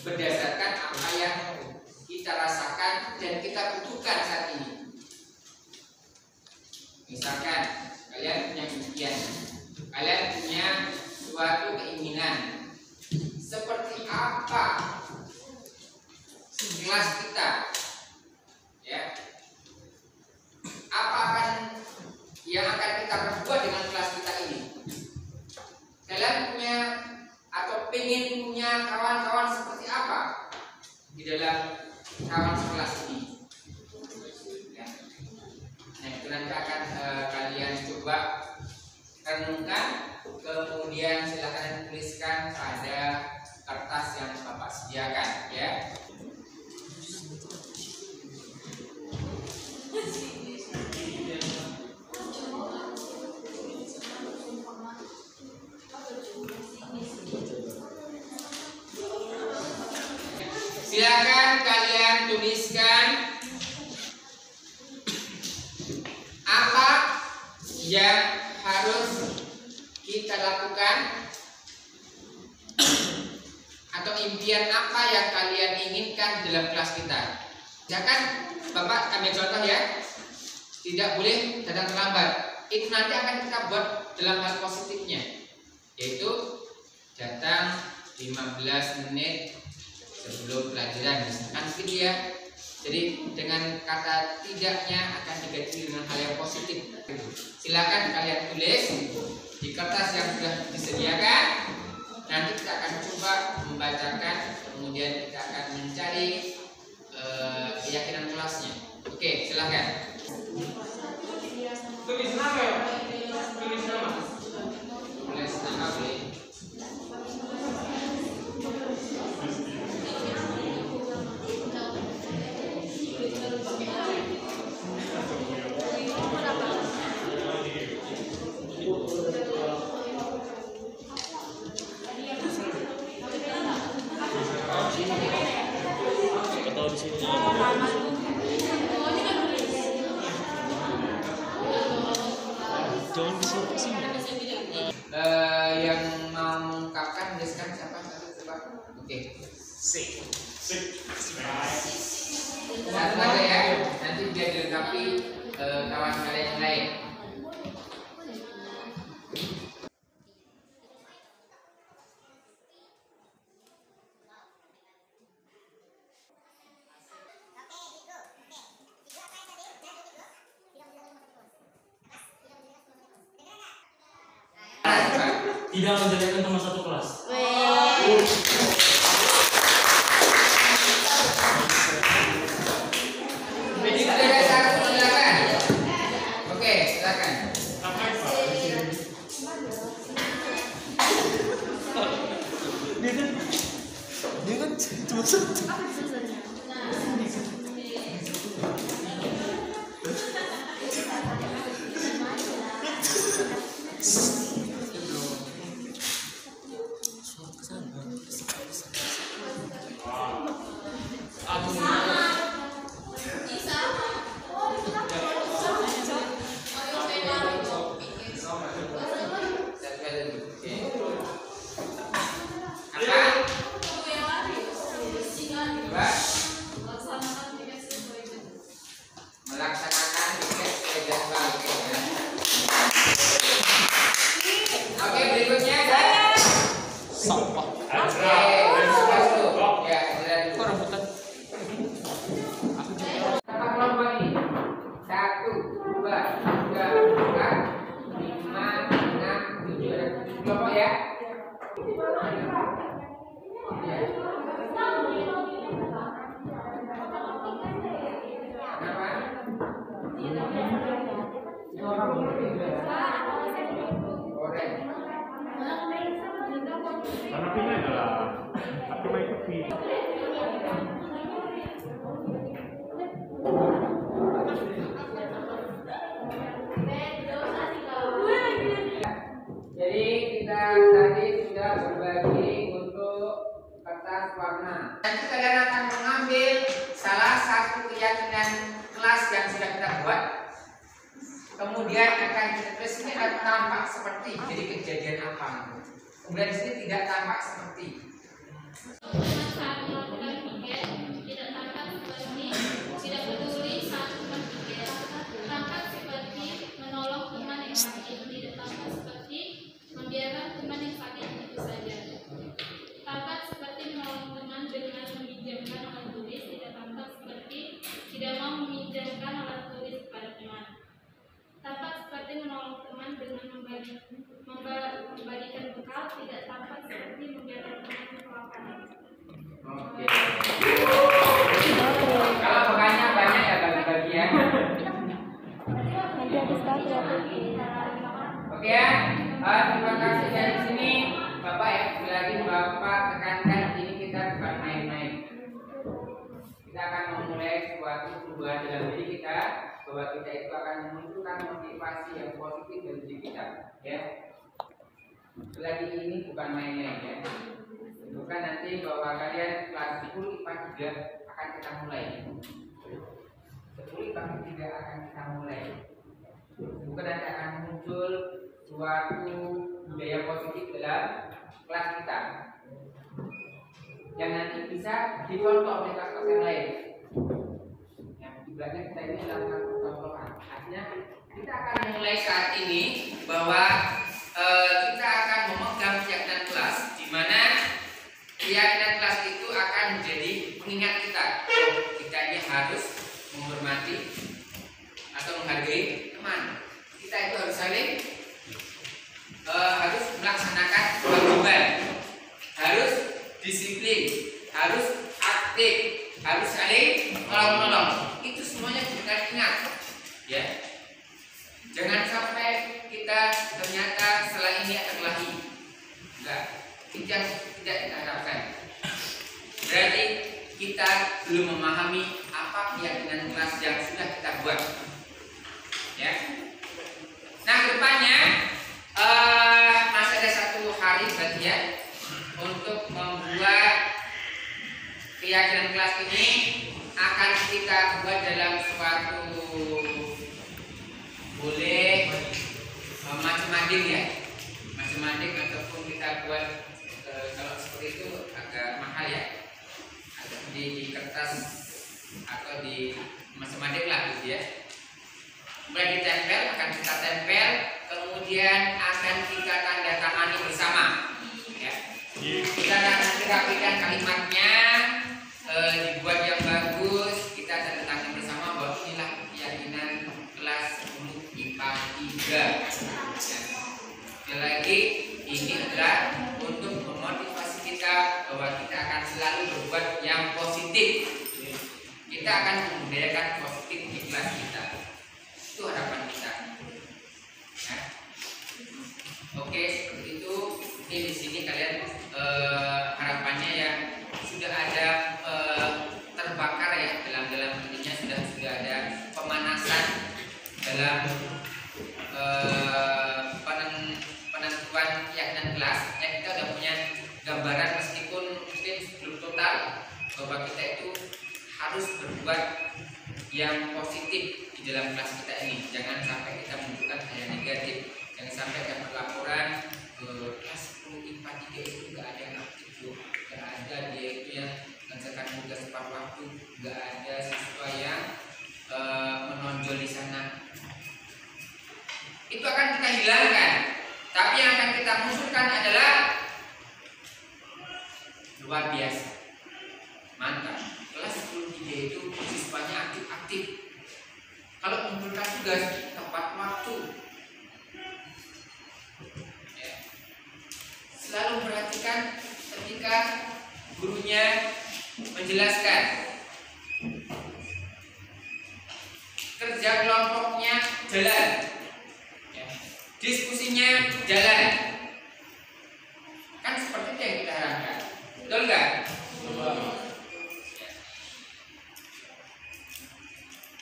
berdasarkan apa yang kita rasakan dan kita butuhkan saat ini. Misalkan kalian punya impian, kalian punya suatu keinginan, seperti apa kelas kita, ya, apa yang akan kita perbuat dengan kelas kita ini. Kalian punya atau pengen punya kawan-kawan seperti apa di dalam kawan sekelas ini, ya. Nah, itu nanti akan kalian coba renungkan, kemudian silakan tuliskan pada kertas yang Bapak sediakan, ya. Silakan kalian tuliskan apa yang harus kita lakukan atau impian apa yang kalian inginkan dalam kelas kita. Misalkan Bapak ambil contoh, ya, tidak boleh datang terlambat. Itu nanti akan kita buat dalam hal positifnya, yaitu datang 15 menit sebelum pelajaran, misalkan gitu, ya. Jadi dengan kata tidaknya akan diganti dengan hal yang positif. Silakan kalian tulis di kertas yang sudah disediakan. Nanti kita akan coba membacakan, kemudian kita akan mencari keyakinan kelasnya. Oke, silakan. Tulis nama, ya? Tulis nama. Tulis nama boleh. Yang mau mengungkapkan tuliskan siapa satu coba. Oke. Sip. Satu aja, ya. Nanti biar dilengkapi kawan kalian yang lain. Tidak menjadikan teman satu kelas. Oke, silakan. Dia kan cuma satu. Melaksanakan tiket jadwal. Oke, berikutnya ada Sampah. kelompok ini 1, 2, 3, 4, 5, 6, 7 ada 7 kelompok, ya. Anaknya adalah aku mau ikut di Jadi kita tadi sudah berbagi untuk kertas warna. Nanti kalian akan mengambil salah satu keyakinan kelas yang sudah kita buat. Kemudian akan kita tulis ini tampak seperti, jadi kejadian apa. Kemudian di sini tidak tampak seperti. bahwa kita itu akan memunculkan motivasi yang positif dalam diri kita, ya. Lagi ini bukan main-main, ya. Bukan nanti bahwa kalian kelas 10 IPA 3 akan kita mulai. 10 IPA 3 akan kita mulai. Bukan nanti akan muncul suatu budaya positif dalam kelas kita yang nanti bisa dicontoh oleh kelas-kelas yang lain. Yang ibaratnya kita ini adalah contohan. Artinya kita akan mulai saat ini bahwa kita akan memegang keyakinan kelas, di mana keyakinan kelas itu akan menjadi pengingat kita. Kita ini harus menghormati atau menghargai teman. Kita itu harus saling harus melaksanakan kewajiban, harus disiplin, harus aktif, harus saling menolong. Itu semuanya kita ingat, ya. Jangan sampai kita ternyata setelah ini ada kelahi. Enggak, itu yang tidak kita harapkan. Berarti kita belum memahami apa keyakinan kelas yang sudah kita buat, ya. Nah, depannya masih ada 1 hari berarti, ya, untuk membuat keyakinan kelas ini akan kita buat dalam suatu boleh macam-macam, ya, macam-macam, ataupun kita buat kalau seperti itu agak mahal, ya, ada di kertas atau di macam-macam lah gitu, ya. Mulai ditempel, akan kita tempel, kemudian akan kita tanda tangani bersama, ya. Kita nanti rapikan kalimatnya, dibuat yang bagus, kita tanda tangan bersama bahwa inilah keyakinan kelas 10 IPA 3. Sekali lagi, ini adalah untuk memotivasi kita bahwa kita akan selalu berbuat yang positif. Kita akan membudayakan positif di kelas kita. Itu harapan kita. Ya. Oke, seperti itu. Ini di sini kalian harapannya ya sudah ada terbakar, ya, dalam intinya sudah ada pemanasan dalam penentuan keyakinan kelas. Ya, kita sudah punya gambaran meskipun mungkin belum total bahwa kita itu harus berbuat yang positif di dalam kelas kita ini. Jangan sampai kita menunjukkan hal yang negatif. Jangan sampai dapat laporan kelas 10 IPA 3 itu nggak ada yang aktif, nggak ada dia itu yang mengerjakan tugas tepat waktu, nggak ada siswa yang menonjol di sana. Itu akan kita hilangkan. Tapi yang akan kita munculkan adalah luar biasa, mantap. Kelas 10 itu siswanya aktif-aktif. Kalau mengumpulkan tugas tepat waktu, ya. Selalu perhatikan ketika gurunya menjelaskan, kerja kelompoknya jalan, ya. Diskusinya jalan. Kan seperti itu yang kita harapkan, betul nggak?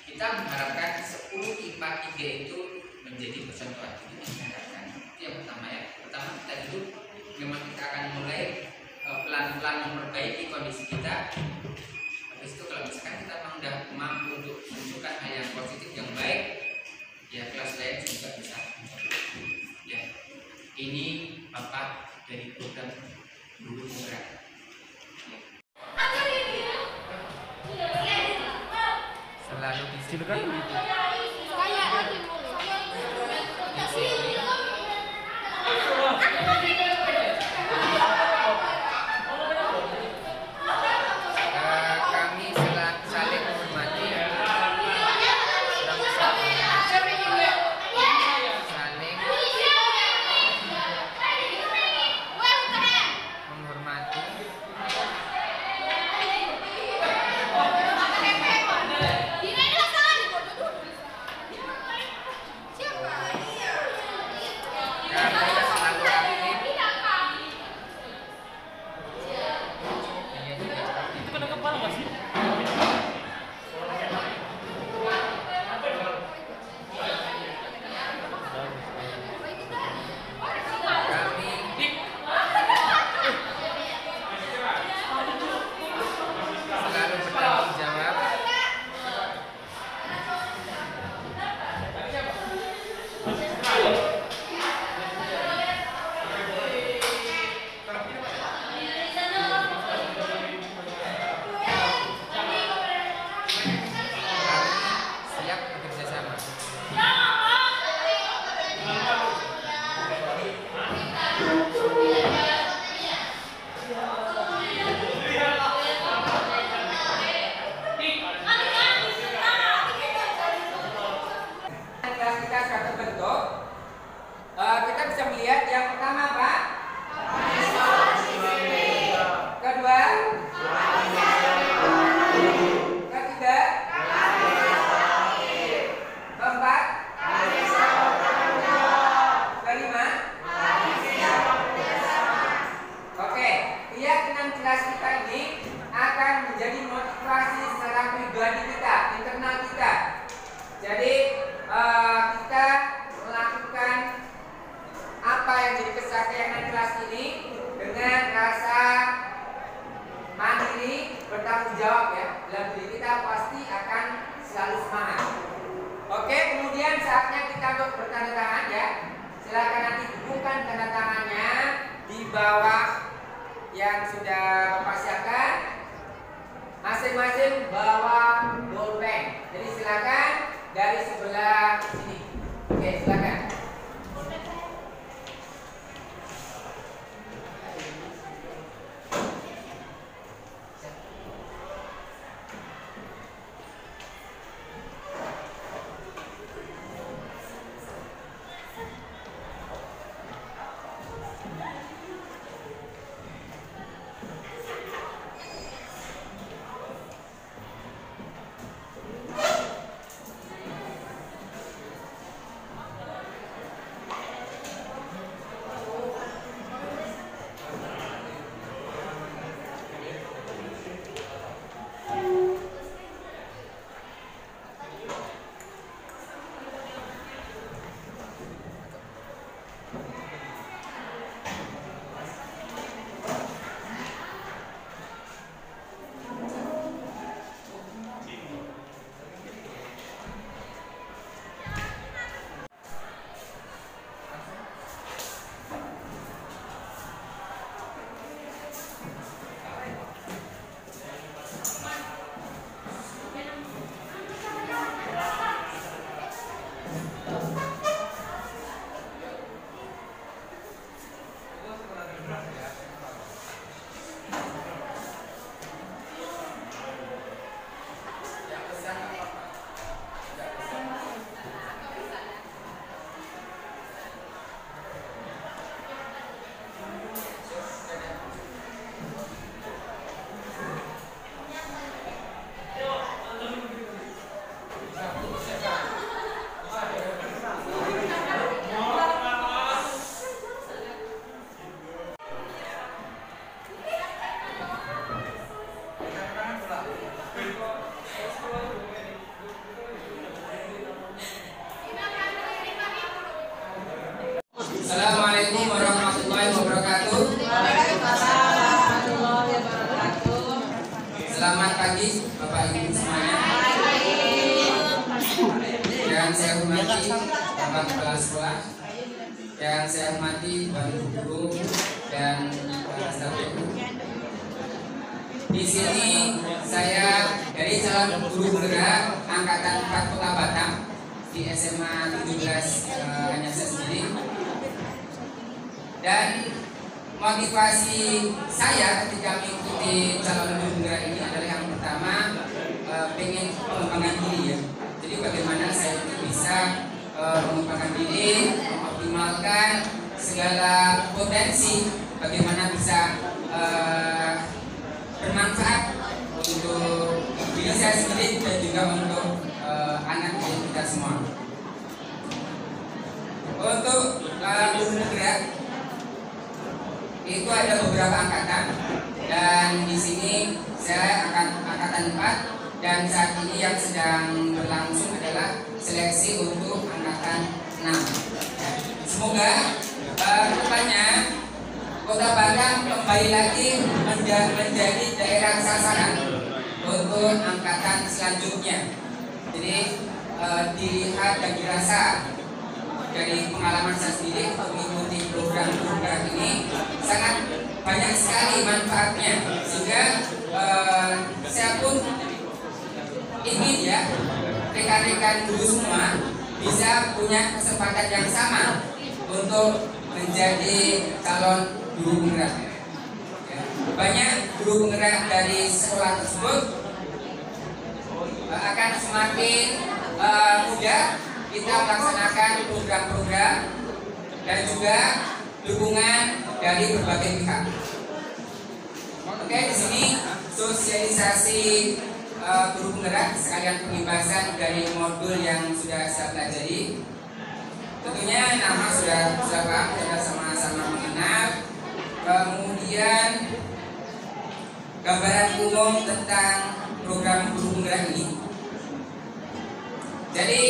Kita mengharapkan 10 IPA 3 itu menjadi percontohan. Itu yang pertama, ya. Pertama, kita dulu memang kita akan mulai pelan-pelan memperbaiki kondisi kita. Habis itu kalau misalkan kita memang sudah mampu untuk menunjukkan hal yang positif yang baik, ya kelas lain juga bisa. Ya, ini Bapak dari program Guru Penggerak. Selalu disiplin. Kami saling menghormati, saling menghormati. ini akan menjadi motivasi secara pribadi kita, internal kita. Jadi kita melakukan apa yang jadi keseharian kelas ini dengan rasa mandiri, bertanggung jawab ya. Dalam diri kita pasti akan selalu semangat. Oke, kemudian saatnya kita untuk bertanda tangan ya. Silakan nanti bukan tanda tangannya di bawah yang sudah Bapak siapkan. Masing-masing bawa bolpen. Jadi silakan dari sebelah sini. Oke, silakan. Assalamualaikum warahmatullahi wabarakatuh. Selamat pagi Bapak Ibu semuanya. Yang saya hormati Bapak Kepala Sekolah, yang saya hormati Bapak Guru dan staf guru. Di sini saya dari calon guru penggerak angkatan 4 Kota Batam di SMA 17 hanya saya sendiri. Dan motivasi saya ketika mengikuti calon guru penggerak ini adalah yang pertama pengen mengembangkan diri ya. Jadi bagaimana saya itu bisa mengembangkan diri, mengoptimalkan segala potensi, bagaimana bisa bermanfaat untuk diri saya sendiri dan juga untuk anak didik kita semua. Untuk guru penggerak itu ada beberapa angkatan, dan di sini saya akan angkatan 4, dan saat ini yang sedang berlangsung adalah seleksi untuk angkatan 6. Semoga kedepannya Kota Batam kembali lagi menjadi daerah sasaran untuk angkatan selanjutnya. Jadi dilihat dan dirasa dari pengalaman saya sendiri untuk mengikuti program-program ini sangat banyak sekali manfaatnya, sehingga saya pun ingin ya rekan-rekan guru semua bisa punya kesempatan yang sama untuk menjadi calon guru penggerak. Banyak guru penggerak dari sekolah tersebut akan semakin mudah kita melaksanakan program-program dan juga dukungan dari berbagai pihak. Oke, di sini sosialisasi guru penggerak sekalian pembebasan dari modul yang sudah saya pelajari. Tentunya nama sudah paham, sudah sama-sama mengenal. Kemudian gambaran umum tentang program guru penggerak ini. Jadi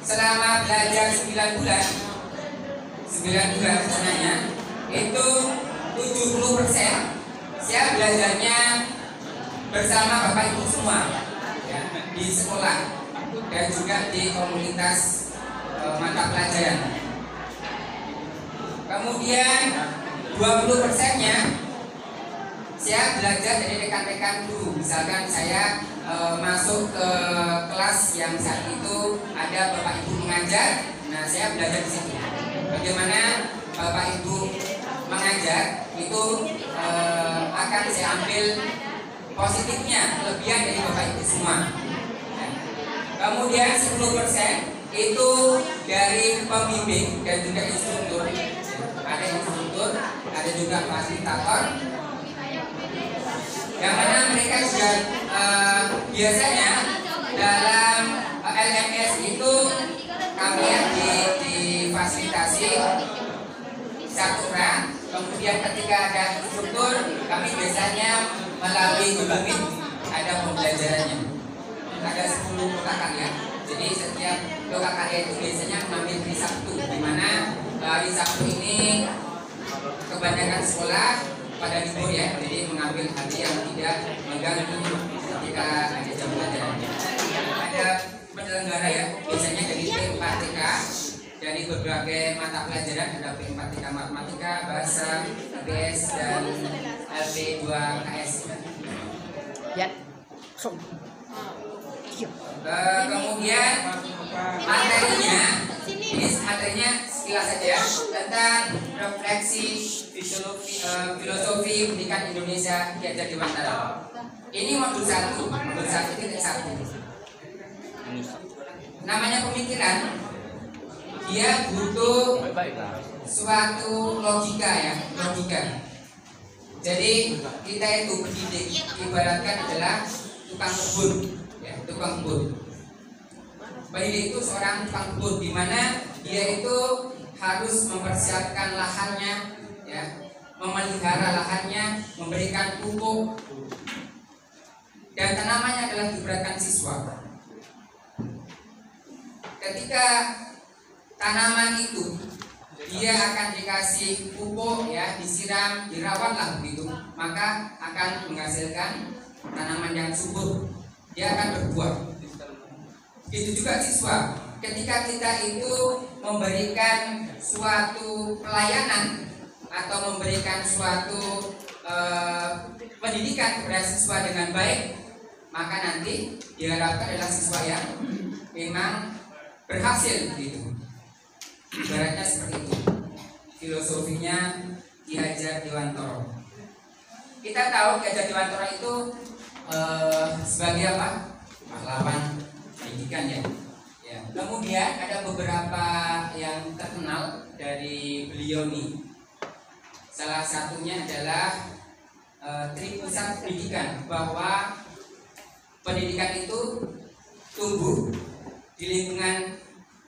selama belajar 9 bulan sebenarnya itu 70% saya belajarnya bersama Bapak Ibu semua ya, di sekolah dan juga di komunitas mata pelajaran. Kemudian 20%-nya saya belajar dari rekan-rekan guru. Misalkan saya masuk ke kelas yang saat itu ada Bapak Ibu mengajar, nah saya belajar di situ. Bagaimana Bapak Ibu mengajar itu akan saya ambil positifnya, kelebihan dari Bapak Ibu semua. Kemudian 10% itu dari pembimbing dan juga instruktur. Ada instruktur, ada juga fasilitator. Yang mana mereka juga biasanya dalam LMS itu kami yang difasilitasi satu orang. Kemudian ketika ada instruktur, kami biasanya melalui Google Meet ada pembelajarannya. Ada 10 loka karya. Jadi setiap loka karya itu biasanya mengambil hari Sabtu, di mana hari Sabtu ini kebanyakan sekolah pada libur ya, jadi mengambil hari yang tidak mengganggu ketika ada jam pelajaran. Ada penyelenggara ya, biasanya dari P4TK dari berbagai mata pelajaran, ada P4TK matematika, bahasa, IPS dan LP2KS. Ya. Kemudian materinya, ini materinya sekilas saja tentang refleksi filosofi pendidikan Indonesia Ki Hajar Dewantara. Ini modul 1, modul 1.1. Namanya pemikiran, dia butuh suatu logika ya, logika. Jadi kita itu pendidik ibaratkan adalah tukang kebun, ya, tukang kebun. Pendidik itu seorang tukang kebun, di mana dia itu harus mempersiapkan lahannya, ya, memelihara lahannya, memberikan pupuk, dan tanamannya adalah diberatkan siswa. Ketika tanaman itu dia akan dikasih pupuk ya, disiram, dirawatlah begitu, maka akan menghasilkan tanaman yang subur, dia akan berbuah. Itu juga siswa, ketika kita itu memberikan suatu pelayanan atau memberikan suatu pendidikan kepada siswa dengan baik, maka nanti diharapkan adalah siswa yang memang berhasil gitu. Ibaratnya seperti itu filosofinya Ki Hajar Dewantara. Kita tahu Ki Hajar Dewantara itu sebagai apa? Pahlawan pendidikan ya. Ya. Kemudian ada beberapa yang terkenal dari beliau nih. Salah satunya adalah Tripusat Pendidikan, bahwa pendidikan itu tumbuh di lingkungan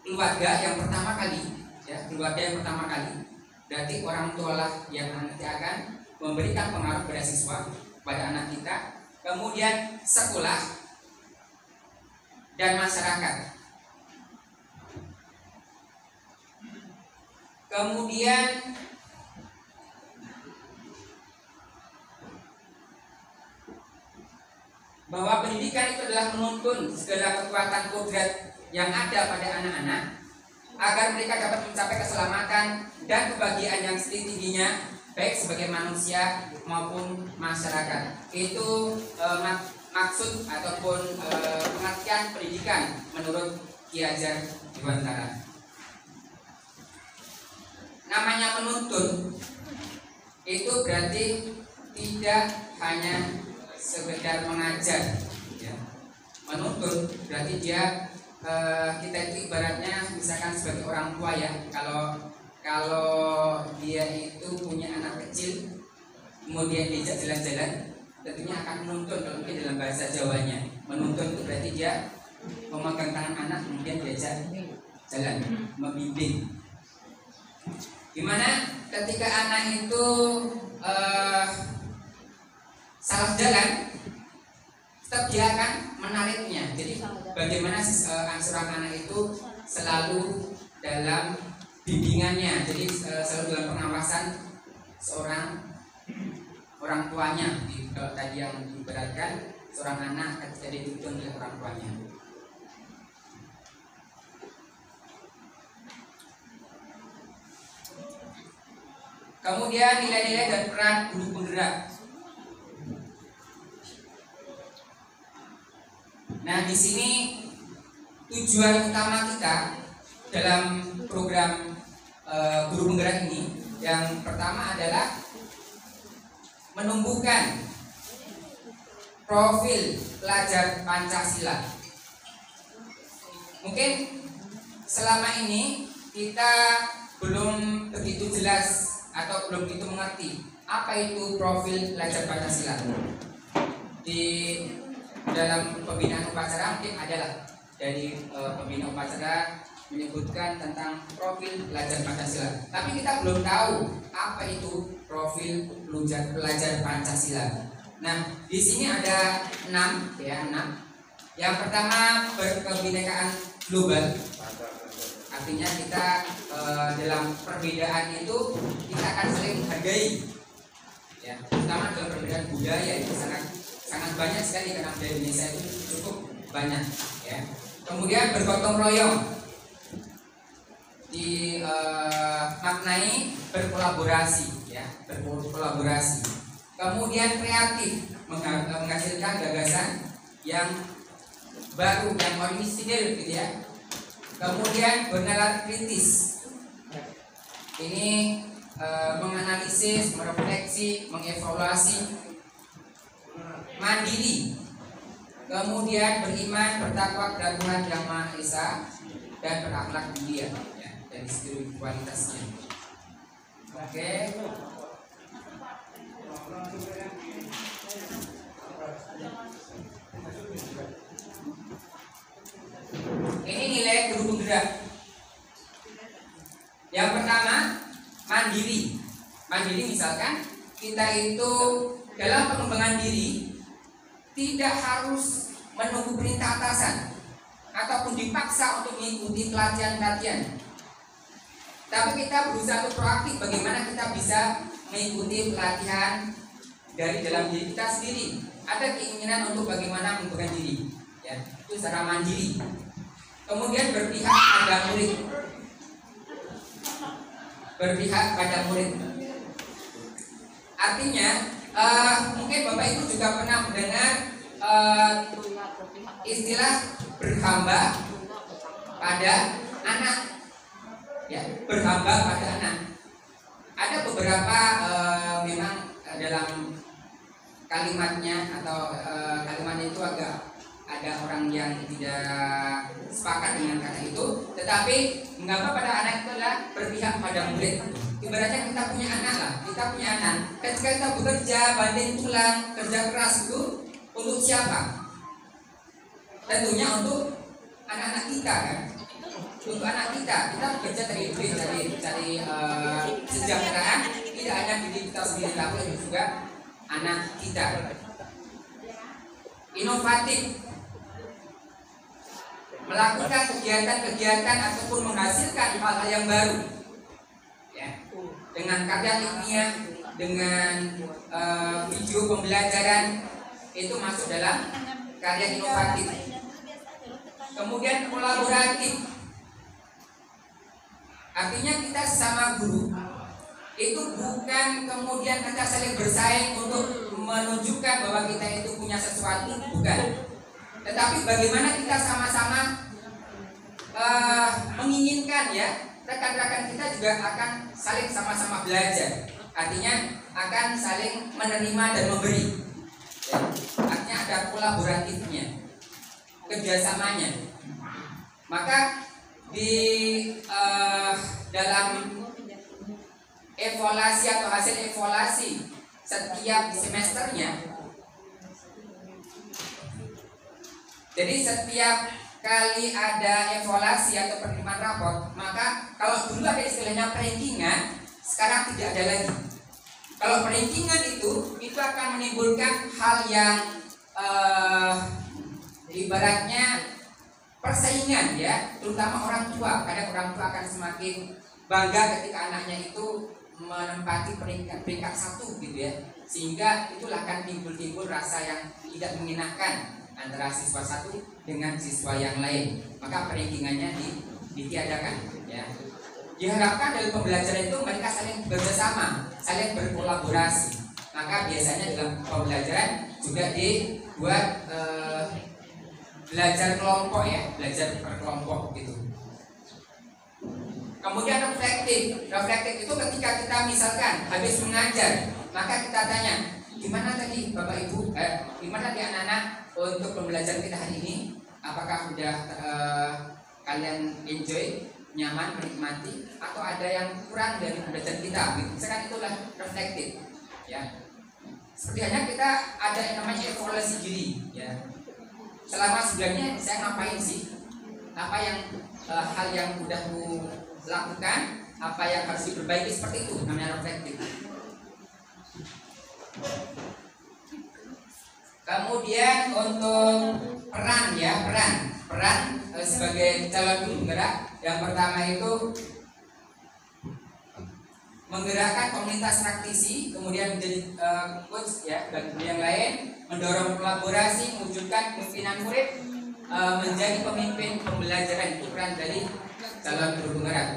keluarga yang pertama kali, ya, keluarga yang pertama kali. Berarti orang tua lah yang nanti akan memberikan pengaruh pada siswa, pada anak kita. Kemudian sekolah dan masyarakat. Kemudian bahwa pendidikan itu adalah menuntun segala kekuatan kodrat yang ada pada anak-anak agar mereka dapat mencapai keselamatan dan kebahagiaan yang setinggi-tingginya, baik sebagai manusia maupun masyarakat. Itu maksud ataupun pengertian pendidikan menurut Ki Hajar Dewantara. Namanya menuntun itu berarti tidak hanya sekedar mengajar, ya. Menuntun berarti dia kita itu ibaratnya misalkan sebagai orang tua ya, kalau dia itu punya anak kecil kemudian diajak jalan-jalan, tentunya akan menuntun. Kalau mungkin dalam bahasa Jawanya, menuntun itu berarti dia memegang tangan anak kemudian diajak jalan, membimbing. Dimana ketika anak itu salah jalan, tetap dia akan menariknya. Jadi bagaimana seorang anak itu selalu dalam bimbingannya, jadi selalu dalam pengawasan seorang orang tuanya. Kalau tadi yang diberatkan seorang anak ketika dituntun oleh orang tuanya. Kemudian nilai-nilai dan peran guru penggerak. Nah, di sini tujuan utama kita dalam program guru penggerak ini, yang pertama adalah menumbuhkan profil pelajar Pancasila. Mungkin selama ini kita belum begitu jelas atau belum begitu mengerti apa itu profil pelajar Pancasila. Di dalam pembinaan upacara mungkin adalah dari pembina upacara menyebutkan tentang profil pelajar Pancasila, tapi kita belum tahu apa itu profil pelajar Pancasila. Nah, di sini ada 6 ya, 6. Yang pertama, berkebinekaan global. Artinya kita dalam perbedaan itu kita akan saling menghargai. Ya, terutama dalam perbedaan budaya itu sangat banyak sekali, karena budaya Indonesia itu cukup banyak ya. Kemudian bergotong royong, dimaknai berkolaborasi ya, berkolaborasi. Kemudian kreatif, menghasilkan gagasan yang baru, yang orisinil gitu ya. Kemudian bernalar kritis, ini menganalisis, merefleksi, mengevaluasi. Mandiri, kemudian beriman, bertakwa kepada Tuhan Yang Maha Esa, dan berakhlak mulia ya, dari spiritualitasnya. Oke. Ini nilai guru penggerak. Yang pertama, mandiri. Mandiri misalkan kita itu dalam pengembangan diri tidak harus menunggu perintah atasan ataupun dipaksa untuk mengikuti pelatihan-pelatihan. Tapi kita berusaha untuk proaktif, bagaimana kita bisa mengikuti pelatihan dari dalam diri kita sendiri. Ada keinginan untuk bagaimana mengembangkan diri ya, itu secara mandiri. Kemudian berpihak pada murid. Berpihak pada murid. Artinya mungkin Bapak Ibu juga pernah mendengar istilah berhamba pada anak. Ya, berhamba pada anak. Ada beberapa memang dalam kalimatnya atau kalimatnya itu agak ada orang yang tidak sepakat dengan kata itu, tetapi mengapa pada anak itu adalah berpihak pada murid. Ibaratnya kita punya anak lah, kita punya anak. Ketika kita bekerja, banting tulang, kerja keras itu untuk siapa? Tentunya untuk anak-anak kita kan. Untuk anak kita bekerja dari duit, cari kesejahteraan, tidak hanya diri kita sendiri, tapi juga anak kita. Inovatif, melakukan kegiatan-kegiatan ataupun menghasilkan hal-hal yang baru ya, dengan karya ilmiah, dengan video pembelajaran, itu masuk dalam karya inovatif. Kemudian kolaboratif, artinya kita sesama guru itu bukan kemudian kita saling bersaing untuk menunjukkan bahwa kita itu punya sesuatu, bukan. Tetapi bagaimana kita sama-sama menginginkan ya, rekan-rekan kita juga akan saling sama-sama belajar. Artinya akan saling menerima dan memberi ya. Artinya ada kolaboratifnya, kerjasamanya. Maka di dalam evaluasi atau hasil evaluasi setiap semesternya, jadi setiap kali ada evaluasi atau penerimaan raport, maka kalau dulu ada istilahnya rankingan, sekarang tidak ada lagi. Kalau perankingan itu akan menimbulkan hal yang ibaratnya persaingan ya, terutama orang tua. Kadang orang tua akan semakin bangga ketika anaknya itu menempati peringkat 1 gitu ya, sehingga itulah akan timbul rasa yang tidak mengenakan antara siswa satu dengan siswa yang lain. Maka perankingannya ditiadakan ya. Diharapkan dalam pembelajaran itu mereka saling bekerjasama, saling berkolaborasi. Maka biasanya dalam pembelajaran juga dibuat belajar kelompok ya, belajar berkelompok gitu. Kemudian reflektif itu ketika kita misalkan habis mengajar, maka kita tanya, gimana tadi Bapak Ibu, gimana di anak-anak untuk pembelajaran kita hari ini? Apakah sudah kalian enjoy, nyaman, menikmati, atau ada yang kurang dari pembelajaran kita? Misalkan itulah reflektif ya. Seperti hanya kita ada yang namanya evaluasi diri ya. Selama sebulannya saya ngapain sih? Apa yang hal yang udah ku lakukan, apa yang harus diperbaiki, seperti itu namanya reflektif. Kemudian untuk peran ya, peran sebagai calon guru penggerak, yang pertama itu menggerakkan komunitas praktisi, kemudian menjadi coach ya, dan yang lain, mendorong kolaborasi, mewujudkan kepemimpinan murid, menjadi pemimpin pembelajaran. Itu peran dari calon guru penggerak.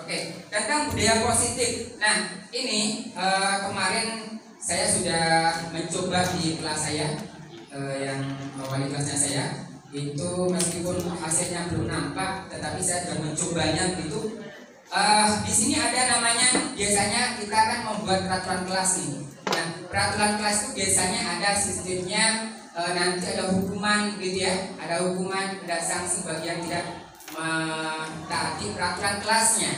Oke, tentang budaya positif. Nah, ini kemarin saya sudah mencoba di kelas saya, yang wali kelasnya saya, itu meskipun hasilnya belum nampak, tetapi saya sudah mencobanya begitu. Di sini ada namanya, biasanya kita kan membuat peraturan kelas nih. Nah, peraturan kelas itu biasanya ada sistemnya, nanti ada hukuman gitu ya, ada hukuman, ada sanksi bagi yang tidak mentaati peraturan kelasnya.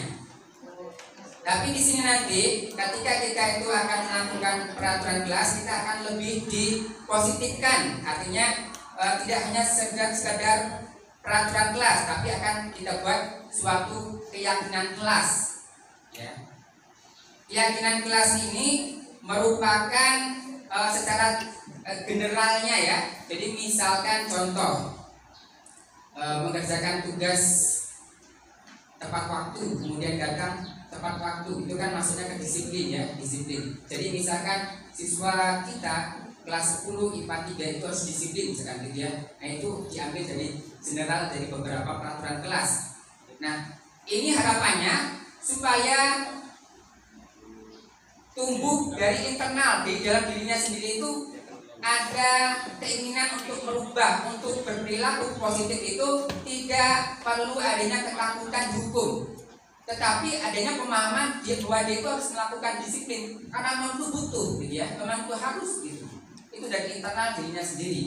Tapi di sini nanti ketika kita itu akan melakukan peraturan kelas, kita akan lebih dipositifkan, artinya tidak hanya sekadar peraturan kelas, tapi akan kita buat suatu keyakinan kelas ya. Keyakinan kelas ini merupakan secara generalnya ya. Jadi misalkan contoh mengerjakan tugas tepat waktu, kemudian datang tepat waktu, itu kan maksudnya ke disiplin ya, disiplin. Jadi misalkan siswa kita kelas 10 IPA 3 itu harus disiplin misalkan gitu ya. Nah itu diambil dari general dari beberapa peraturan kelas. Nah ini harapannya supaya tumbuh dari internal, di dalam dirinya sendiri itu ada keinginan untuk merubah, untuk berperilaku positif. Itu tidak perlu adanya ketakutan hukum, tetapi adanya pemahaman bahwa dia itu harus melakukan disiplin karena memang itu butuh gitu ya, memang itu harus gitu. Itu dari internal dirinya sendiri.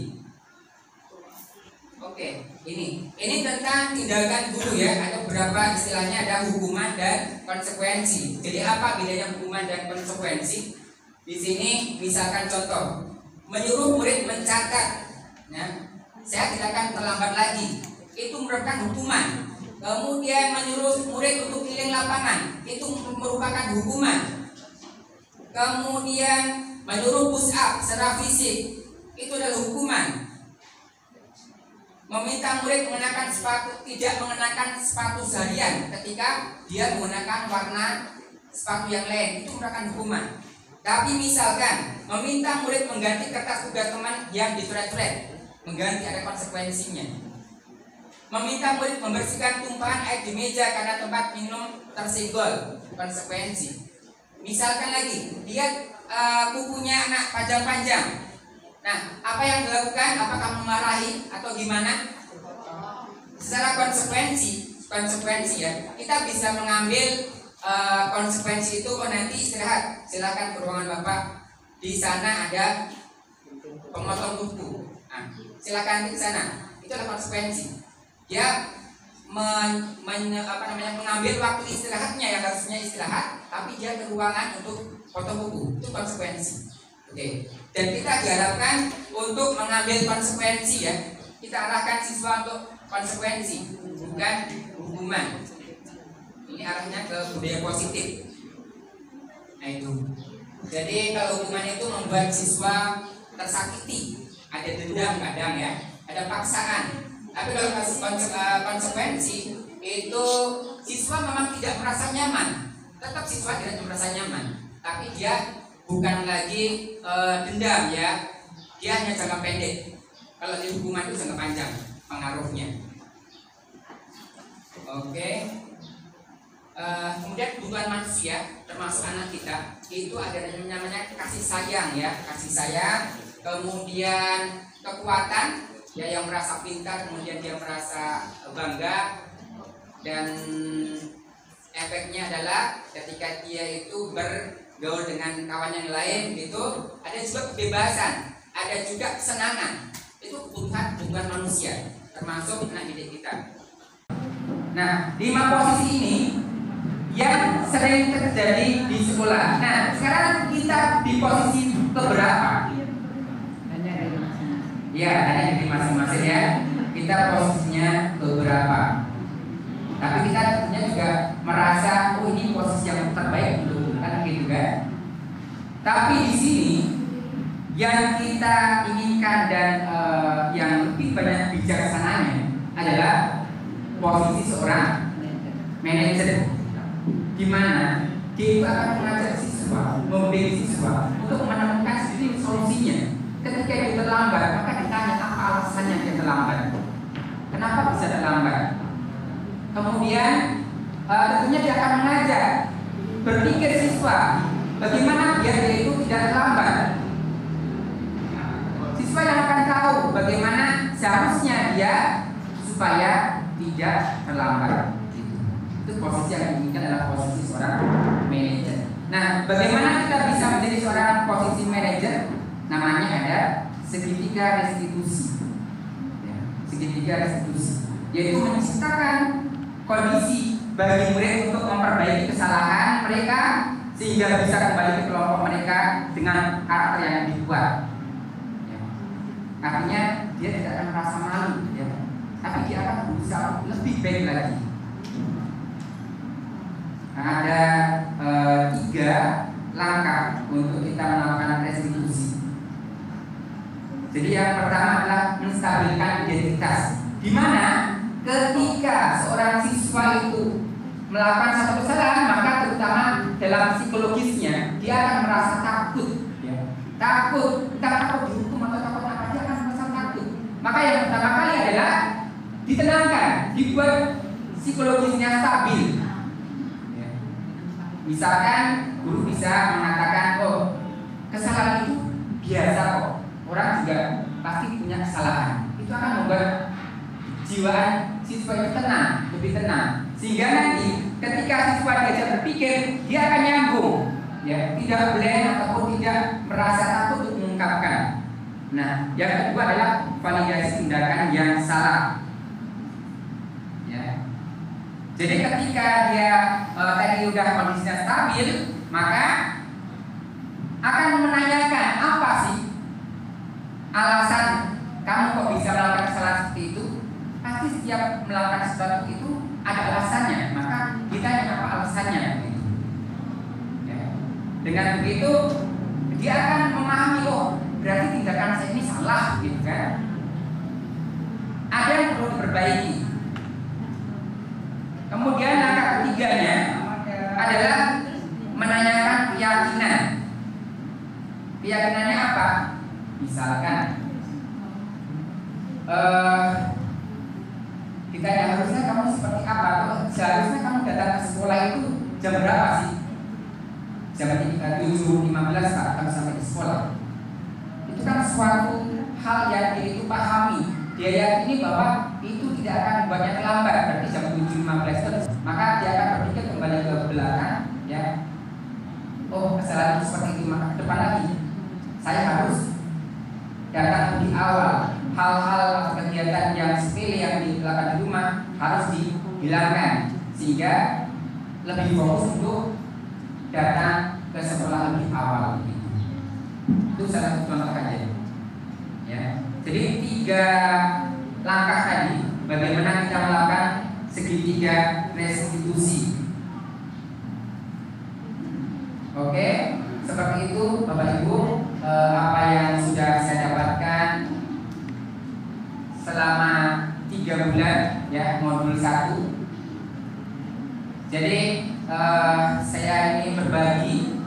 Oke, ini tentang tindakan guru ya. Ada beberapa istilahnya, ada hukuman dan konsekuensi. Jadi apa bedanya hukuman dan konsekuensi? Di sini misalkan contoh, menyuruh murid mencatat, ya, saya tidak akan terlambat lagi, itu merupakan hukuman. Kemudian menyuruh murid untuk keliling lapangan, itu merupakan hukuman. Kemudian menyuruh push up secara fisik, itu adalah hukuman. Meminta murid mengenakan sepatu, tidak mengenakan sepatu seharian ketika dia menggunakan warna sepatu yang lain, itu merupakan hukuman. Tapi misalkan meminta murid mengganti kertas tugas teman yang dicoret-coret, mengganti, ada konsekuensinya. Meminta murid membersihkan tumpahan air di meja karena tempat minum tersenggol, konsekuensi. Misalkan lagi, dia kukunya anak panjang-panjang. Nah, apa yang dilakukan? Apakah memarahi atau gimana? Secara konsekuensi ya, kita bisa mengambil konsekuensi itu. Oh nanti istirahat, silakan ke ruangan bapak. Di sana ada pemotong kuku. Nah, silakan ke sana. Itu adalah konsekuensi. Dia mengambil waktu istirahatnya yang harusnya istirahat, tapi dia ke ruangan untuk potong kuku. Itu konsekuensi. Oke. Dan kita diharapkan untuk mengambil konsekuensi ya. Kita arahkan siswa untuk konsekuensi, bukan hukuman. Ini arahnya ke budaya positif. Nah itu. Jadi kalau hukuman itu membuat siswa tersakiti, ada dendam kadang ya, ada paksaan. Tapi kalau konsekuensi itu siswa memang tidak merasa nyaman, tetap siswa tidak merasa nyaman, tapi dia bukan lagi dendam ya, dia hanya jangka pendek. Kalau di hukuman itu jangka panjang pengaruhnya. Oke. Kemudian kebutuhan manusia termasuk anak kita itu ada yang namanya kasih sayang ya, kasih sayang, kemudian kekuatan ya, yang merasa pintar kemudian dia merasa bangga, dan efeknya adalah ketika dia itu bergaul dengan kawan yang lain gitu, ada juga kebebasan, ada juga kesenangan. Itu kebutuhan manusia termasuk anak didik kita. Nah, 5 posisi ini yang sering terjadi di sekolah. Nah, sekarang kita di posisi keberapa? Ya, hanya di masing-masing ya. Kita posisinya keberapa? Tapi kita tentunya juga merasa, oh ini posisi yang terbaik untuk kan gitu kan. Tapi di sini yang kita inginkan dan yang lebih banyak bijaksananya adalah posisi seorang manajer, di mana dia akan mengajak siswa, membimbing siswa untuk menemukan sendiri solusinya. Ketika dia terlambat, maka ditanya apa alasannya dia terlambat, kenapa bisa terlambat. Kemudian tentunya dia akan mengajak berpikir siswa bagaimana biar dia itu tidak terlambat. Siswa yang akan tahu bagaimana seharusnya dia supaya tidak terlambat. Itu posisi yang diinginkan adalah posisi seorang manajer. Nah, bagaimana kita bisa menjadi seorang posisi manajer? Namanya ada segitiga restitusi. Ya, segitiga restitusi, yaitu menciptakan kondisi bagi murid untuk memperbaiki kesalahan mereka sehingga bisa kembali ke kelompok mereka dengan karakter yang dibuat. Ya. Artinya dia tidak akan merasa malu, ya, tapi dia akan berusaha lebih baik lagi. Ada 3 langkah untuk kita melakukan restitusi. Jadi yang pertama adalah menstabilkan identitas, di mana ketika seorang siswa itu melakukan satu kesalahan, maka terutama dalam psikologisnya dia akan merasa takut, ya. Takut, entah takut dihukum atau takut apa, dia akan merasa takut. Maka yang pertama kali adalah ditenangkan, dibuat psikologisnya stabil. Ya. Misalkan guru bisa mengatakan, oh kesalahan itu biasa kok, orang juga pasti punya kesalahan. Itu akan membuat jiwaan siswa itu tenang, lebih tenang, sehingga nanti ketika siswa diajak berpikir, dia akan nyambung, ya, tidak blank ataupun tidak merasa takut untuk mengungkapkan. Nah, yang kedua adalah validasi tindakan yang salah. Ya. Jadi ketika dia tadi udah kondisinya stabil, maka akan menanyakan apa sih alasan kamu kok bisa melakukan kesalahan seperti itu. Pasti setiap melakukan sesuatu itu ada alasannya, maka ditanya apa alasannya gitu. Ya. Dengan begitu dia akan memahami, oh berarti tindakan saya ini salah gitu kan. Ada yang perlu diperbaiki. Kemudian langkah ketiganya adalah menanyakan keyakinan. Keyakinannya apa? Misalkan ditanya harusnya kamu seperti apa, atau seharusnya kamu datang ke sekolah itu jam berapa sih? Jam 7.15 Pak, kamu sampai di sekolah. Itu kan suatu hal yang dia itu pahami. Dia yakini bahwa itu tidak akan membuatnya terlambat, berarti jam 7.15 itu. Maka dia akan berpikir kembali ke belakang, ya. Oh kesalahan itu seperti itu, maka ke depan lagi saya harus datang di awal. Hal-hal atau kegiatan yang sepele yang dilakukan di rumah harus dihilangkan sehingga lebih fokus untuk datang ke sekolah lebih awal. Itu salah satu contoh saja. Ya. Jadi 3 langkah tadi bagaimana kita melakukan segitiga restitusi. Oke. Oke, seperti itu Bapak Ibu apa yang sudah saya dapatkan selama 3 bulan ya modul 1. Jadi saya ingin berbagi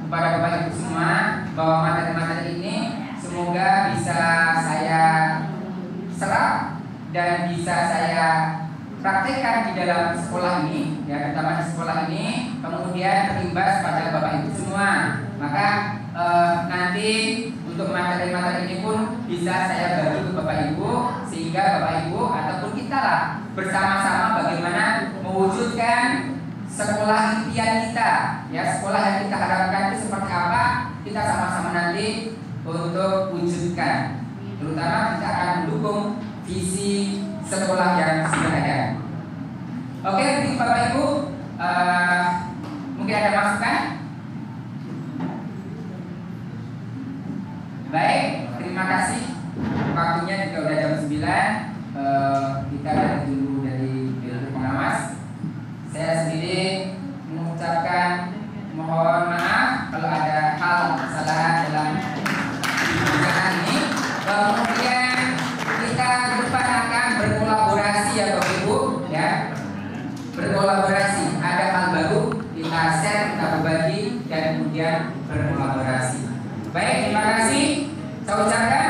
kepada Bapak Ibu semua bahwa materi-materi ini semoga bisa saya serap dan bisa saya praktekkan di dalam sekolah ini, ya terutama di sekolah ini, kemudian berimbas pada Bapak Ibu semua. Maka nanti untuk materi-materi ini pun bisa saya bagi ke Bapak Ibu, sehingga Bapak Ibu ataupun kita lah bersama-sama bagaimana mewujudkan sekolah impian kita, ya sekolah yang kita harapkan itu seperti apa, kita sama-sama nanti untuk wujudkan. Terutama kita akan mendukung visi sekolah yang sudah ada. Oke, Bapak Ibu, mungkin ada masukan? Baik, terima kasih. Waktunya juga udah jam 9. Kita ada dulu dari pengawas. Saya sendiri mengucapkan mohon maaf kalau ada hal kesalahan dalam pembicaraan ini. Kemudian kita ke depan akan berkolaborasi ya Bapak Ibu, ya. Berkolaborasi, ada hal baru kita share, kita berbagi dan kemudian berkolaborasi. Baik, terima kasih. Saya ucapkan